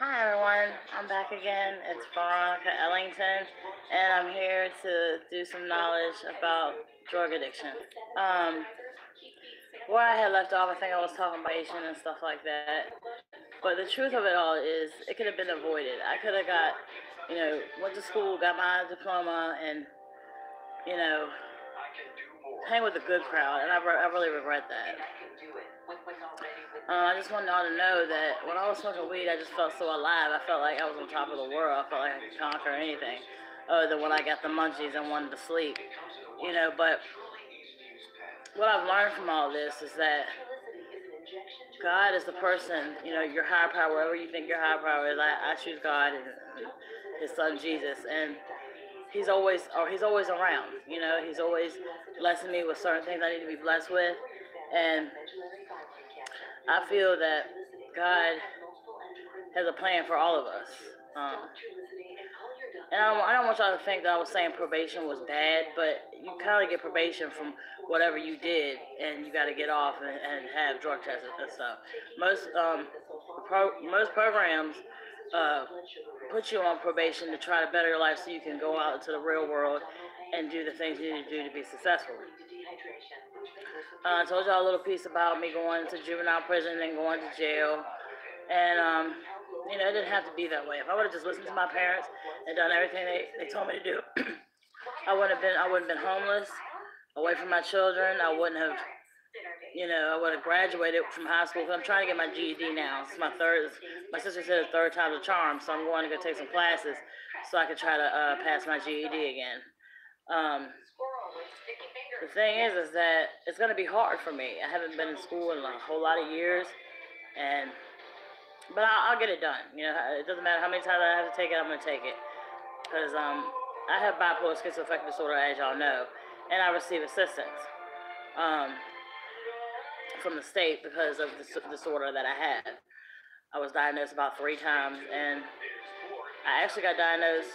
Hi everyone, I'm back again. It's Veronica Ellington, and I'm here to do some knowledge about drug addiction. Um, where I had left off, I think I was talking about Asian and stuff like that. But the truth of it all is, it could have been avoided. I could have got, went to school, got my diploma, and you know, hang with a good crowd, and I really regret that. I just wanted y'all to know that when I was smoking weed, I just felt so alive. I felt like I was on top of the world. I felt like I could conquer anything, other than when I got the munchies and wanted to sleep. But what I've learned from all this is that God is the person, your higher power, wherever you think your higher power is. I choose God and His Son Jesus, and He's always around. He's always blessing me with certain things I need to be blessed with, and I feel that God has a plan for all of us. And I don't want y'all to think that I was saying probation was bad, but you kind of get probation from whatever you did, and you got to get off and have drug tests and stuff. Most programs put you on probation to try to better your life so you can go out into the real world and do the things you need to do to be successful. I told y'all a little piece about me going to juvenile prison and going to jail, and it didn't have to be that way. If I would have just listened to my parents and done everything they told me to do, I wouldn't have been homeless, away from my children. I would have graduated from high school. I'm trying to get my GED now. It's my sister said it's third time's a charm, so I'm going to go take some classes so I can try to pass my GED again. The thing is that it's going to be hard for me. I haven't been in school in a whole lot of years, but I'll get it done. It doesn't matter how many times I have to take it, I'm going to take it. Because I have bipolar schizoaffective disorder, as y'all know, and I receive assistance from the state because of the disorder that I have. I was diagnosed about 3 times, and I actually got diagnosed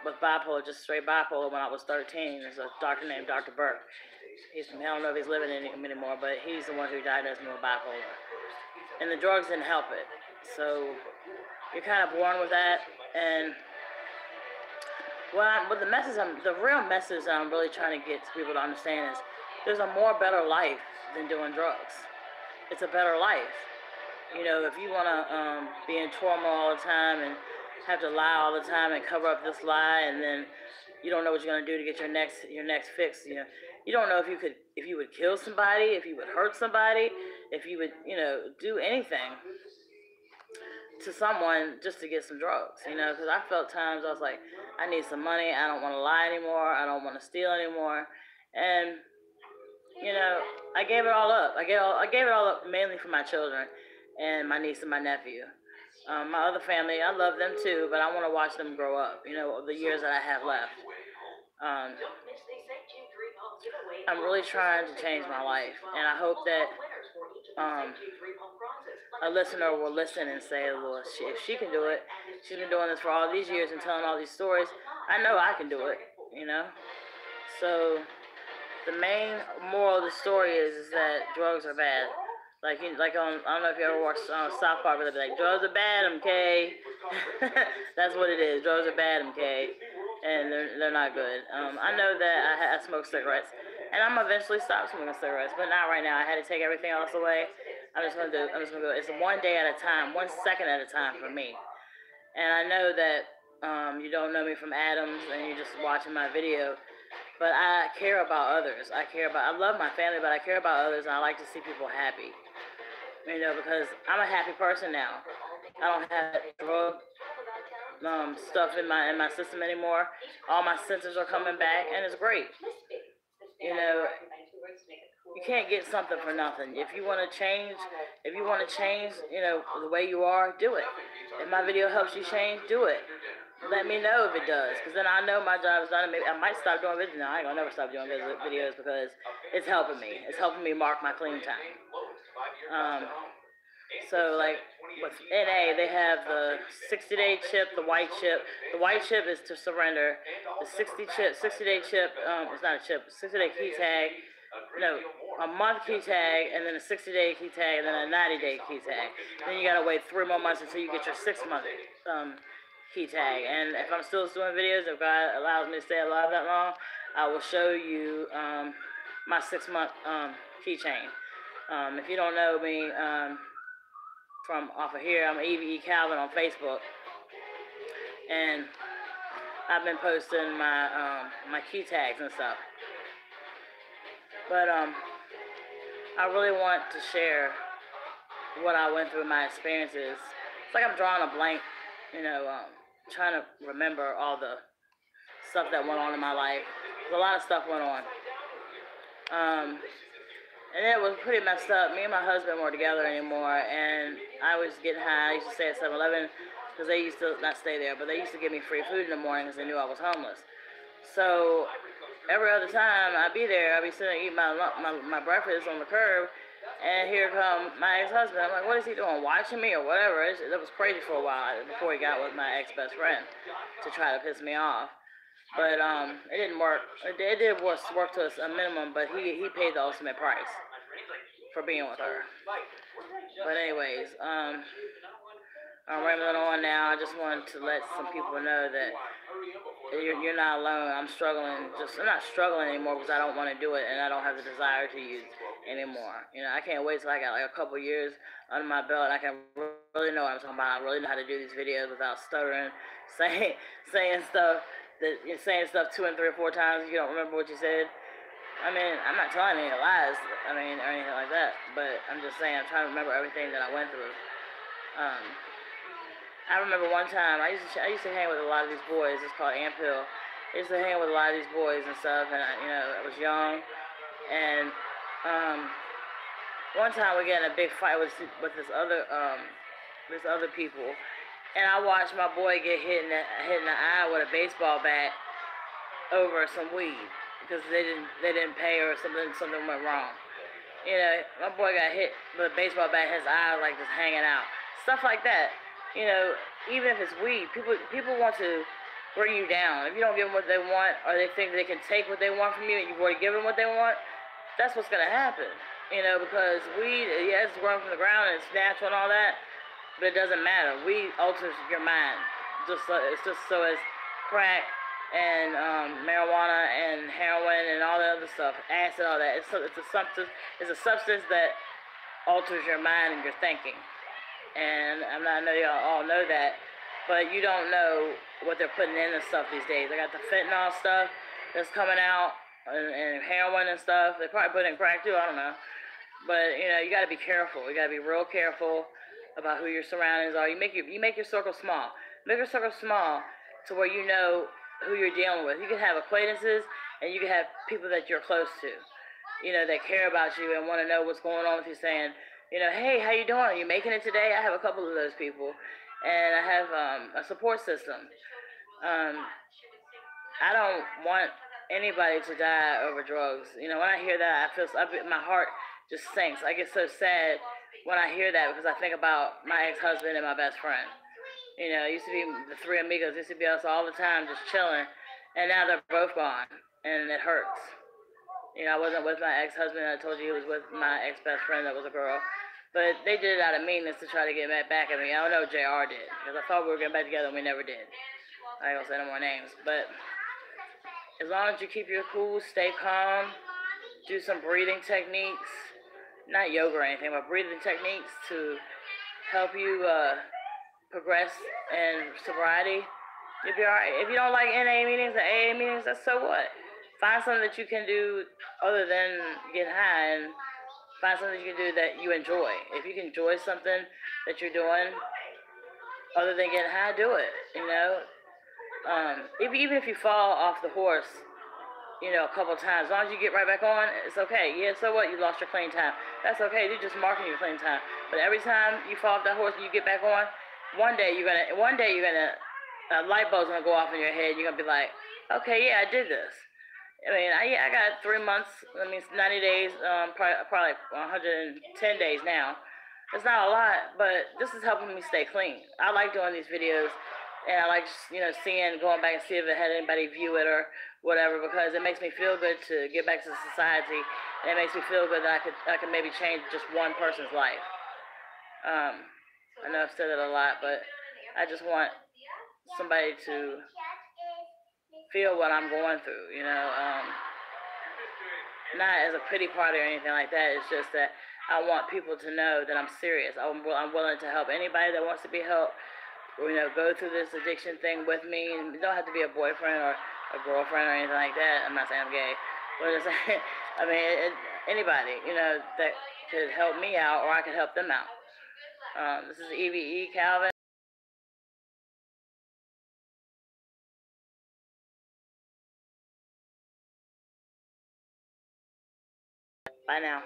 with bipolar, just straight bipolar, when I was 13. There's a doctor named Dr. Burke. I don't know if he's living anymore, but he's the one who diagnosed me with bipolar. And the drugs didn't help it. So you're kind of born with that. And the real message that I'm really trying to get to people to understand is there's a better life than doing drugs. It's a better life. If you want to be in turmoil all the time and have to lie all the time and cover up this lie, and then you don't know what you're going to do to get your next fix. You don't know if you would kill somebody, if you would hurt somebody, if you would, do anything to someone just to get some drugs, because I felt times I was like, I need some money, I don't want to lie anymore, I don't want to steal anymore, and I gave it all up. I gave it all up mainly for my children and my niece and my nephew. My other family, I love them too, but I want to watch them grow up, the years that I have left. I'm really trying to change my life, and I hope that a listener will listen and say, well, if she can do it, she's been doing this for all these years and telling all these stories, I know I can do it, So the main moral of the story is that drugs are bad. I don't know if you ever watched South Park, but they'll be like, drugs are bad, MK. That's what it is. Drugs are bad, MK. And they're not good. I know that I smoke cigarettes, and I'm eventually stop smoking cigarettes, but not right now. I had to take everything else away. I'm just gonna go. It's one day at a time, 1 second at a time for me. And I know that you don't know me from Adams, and you're just watching my video. But I care about others. I love my family, but I care about others, and I like to see people happy. Because I'm a happy person now. I don't have drug stuff in my system anymore. All my senses are coming back, and it's great. You can't get something for nothing. If you want to change, the way you are, do it. If my video helps you change, do it. Let me know if it does, because then I know my job is done. Maybe I might stop doing videos. No, I ain't gonna never stop doing videos because it's helping me. It's helping me mark my clean time. So like with NA, they have the 60-day chip, the white chip. The white chip is to surrender. The 60-day chip, it's not a chip. 60-day key tag. No, a month key tag, and then a 60-day key tag, and then a 90-day key tag. Then you gotta wait 3 more months until you get your 6-month key tag. And if I'm still doing videos, if God allows me to stay alive that long, I will show you my 6-month keychain. If you don't know me from off of here, I'm Evie E. Calvin on Facebook, and I've been posting my my key tags and stuff. But I really want to share what I went through, my experiences. It's like I'm drawing a blank, trying to remember all the stuff that went on in my life. A lot of stuff went on. And it was pretty messed up. Me and my husband weren't together anymore, and I was getting high. I used to stay at 7-Eleven because they used to not stay there, but they used to give me free food in the morning because they knew I was homeless. So every other time I'd be there, I'd be sitting eating my breakfast on the curb, and here come my ex-husband. I'm like, what is he doing, watching me or whatever? That was crazy for a while before he got with my ex-best friend to try to piss me off. But it didn't work. It did work to a minimum, but he paid the ultimate price for being with her. But anyways, I'm rambling on now. I just wanted to let some people know that you're not alone. I'm struggling. I'm not struggling anymore because I don't want to do it and I don't have the desire to use anymore. I can't wait till I got like a couple years under my belt and I can really know what I'm talking about. I really know how to do these videos without stuttering, saying stuff that you're saying stuff 2 and 3 or 4 times. You don't remember what you said. I mean, I'm not telling any lies, or anything like that, but I'm just saying I'm trying to remember everything that I went through. I remember one time, I used to hang with a lot of these boys. It's called Amp Hill. I used to hang with a lot of these boys and stuff, and I was young, and one time we got in a big fight with this other people, and I watched my boy get hit in the eye with a baseball bat over some weed. Because they didn't pay or something went wrong. My boy got hit with a baseball bat, his eye like just hanging out. Stuff like that. Even if it's weed, people want to bring you down. If you don't give them what they want, or they think they can take what they want from you, and you've already given them what they want, that's what's gonna happen. Because weed, yeah, it's growing from the ground and it's natural and all that, but it doesn't matter. Weed alters your mind. It's just so as crack and marijuana and heroin and all that other stuff, acid, all that. It's a substance that alters your mind and your thinking. And I know y'all all know that, but you don't know what they're putting in and stuff these days. They got the fentanyl stuff that's coming out and heroin and stuff. They probably put in crack too, I don't know. But you got to be careful. You got to be real careful about who your surroundings are. You make your circle small. Make your circle small to where you know who you're dealing with. You can have acquaintances and you can have people that you're close to, that care about you and want to know what's going on with you, saying, hey, how you doing? Are you making it today? I have a couple of those people, and I have a support system. I don't want anybody to die over drugs. When I hear that, my heart just sinks. I get so sad when I hear that because I think about my ex-husband and my best friend. It used to be the 3 amigos. It used to be us all the time just chilling. And now they're both gone. And it hurts. I wasn't with my ex-husband. I told you he was with my ex-best friend that was a girl. But they did it out of meanness to try to get back at me. I don't know if JR did. Because I thought we were getting back together and we never did. I ain't gonna say no more names. But as long as you keep your cool, stay calm, do some breathing techniques. Not yoga or anything, but breathing techniques to help you progress in sobriety, you'll be alright. If you don't like NA meetings and AA meetings, that's so what? Find something that you can do other than get high, and find something you can do that you enjoy. If you can enjoy something that you're doing other than getting high, do it. Even if you fall off the horse, a couple times, as long as you get right back on, it's okay. Yeah, so what? You lost your clean time. That's okay. You're just marking your clean time. But every time you fall off that horse and you get back on, one day you're gonna a light bulb's gonna go off in your head. You're gonna be like, okay, yeah, I did this. I got 3 months. 90 days. Probably 110 days now. It's not a lot, but this is helping me stay clean. I like doing these videos And I like, going back and see if it had anybody view it or whatever, because it makes me feel good to get back to society, and it makes me feel good that I could maybe change just one person's life. I know I've said it a lot, but I just want somebody to feel what I'm going through, not as a pity party or anything like that. It's just that I want people to know that I'm serious. I'm willing to help anybody that wants to be helped, go through this addiction thing with me. And it don't have to be a boyfriend or a girlfriend or anything like that. I'm not saying I'm gay, but it's I mean, anybody, that could help me out, or I could help them out. This is EVE Calvin. Bye now.